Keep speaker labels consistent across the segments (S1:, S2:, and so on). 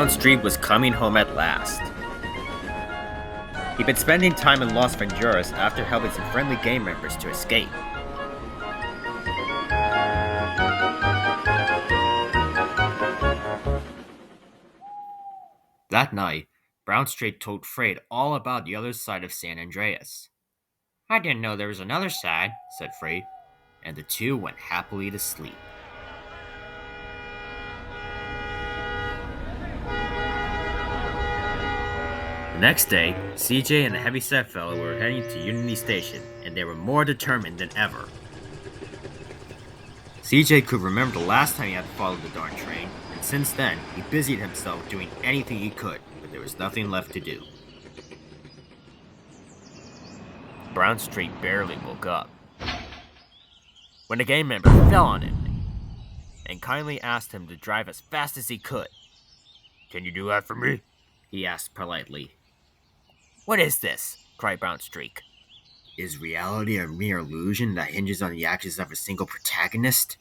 S1: Brown Street was coming home at last. He'd been spending time in Las Venturas after helping some friendly gang members to escape. That night, Brown Street told Freight all about the other side of San Andreas. "I didn't know there was another side," said Freight, and the two went happily to sleep. The next day, CJ and the heavy-set fellow were heading to Unity Station, and they were more determined than ever. CJ could remember the last time he had to follow the darn train, and since then, he busied himself doing anything he could, but there was nothing left to do. Brown Street barely woke up when a gang member fell on him and kindly asked him to drive as fast as he could. "Can you do that for me?" he asked politely. "What is this?" cried Brown Streak. Is reality a mere illusion that hinges on the actions of a single protagonist?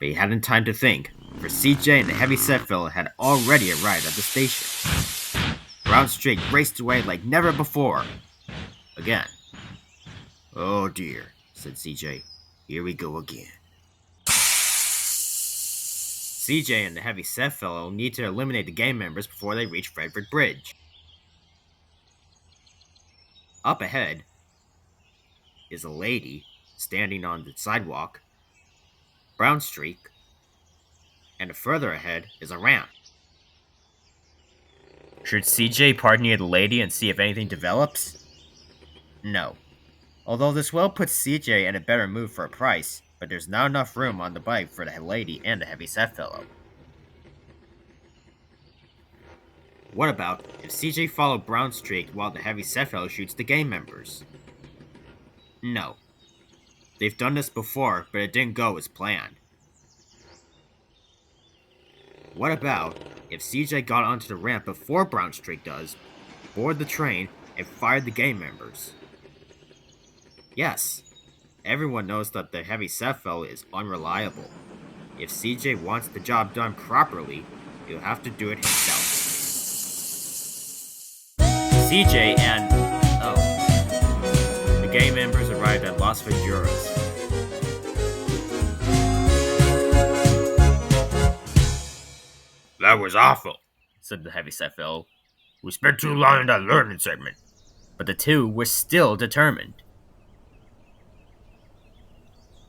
S1: But he hadn't time to think, for CJ and the heavy-set fellow had already arrived at the station. Brown Streak raced away like never before. Again. "Oh dear," said CJ. "Here we go again." CJ and the heavy-set fellow need to eliminate the gang members before they reach Frederick Bridge. Up ahead is a lady standing on the sidewalk, Brown Streak, and further ahead is a ramp. Should CJ park near the lady and see if anything develops? No. Although this will put CJ in a better mood for a price, but there's not enough room on the bike for the lady and the heavy-set fellow. What about if CJ followed Brown Streak while the heavy-set fellow shoots the gang members? No. They've done this before, but it didn't go as planned. What about if CJ got onto the ramp before Brown Streak does, boarded the train, and fired the gang members? Yes. Everyone knows that the heavy-set fellow is unreliable. If CJ wants the job done properly, he'll have to do it himself. CJ and... the gang members arrived at Las Venturas. "That was awful," said the heavy-set fellow. "We spent too long in that learning segment." But the two were still determined.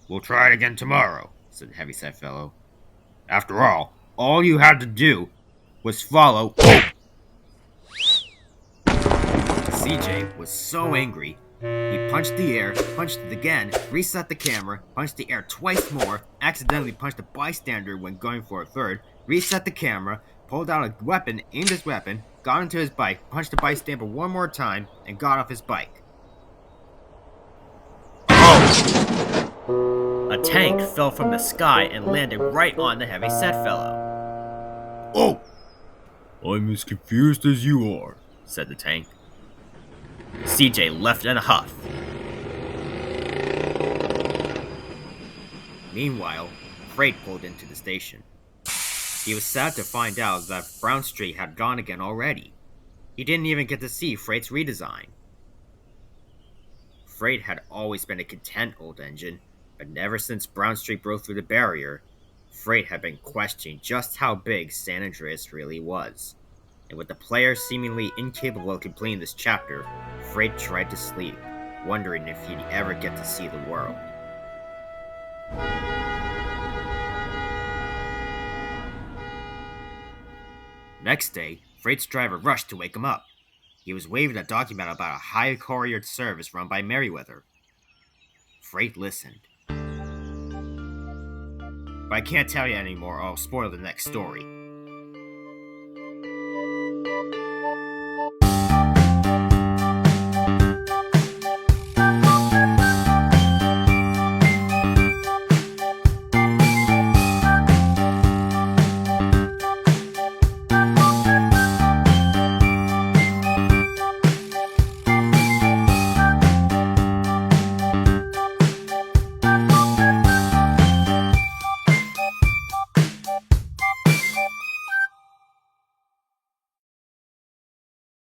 S1: "We'll try it again tomorrow," said the heavy-set fellow. "After all you had to do was follow..." CJ was so angry, he punched the air, punched it again, reset the camera, punched the air twice more, accidentally punched a bystander when going for a third, reset the camera, pulled out a weapon, aimed his weapon, got into his bike, punched the bystander one more time, and got off his bike. Oh! A tank fell from the sky and landed right on the heavy-set fellow. "Oh! I'm as confused as you are," said the tank. CJ left in a huff. Meanwhile, Freight pulled into the station. He was sad to find out that Brown Street had gone again already. He didn't even get to see Freight's redesign. Freight had always been a content old engine, but ever since Brown Street broke through the barrier, Freight had been questioning just how big San Andreas really was. And with the player seemingly incapable of completing this chapter, Freight tried to sleep, wondering if he'd ever get to see the world. Next day, Freight's driver rushed to wake him up. He was waving a document about a high courier service run by Merriweather. Freight listened. "But I can't tell you anymore or I'll spoil the next story,"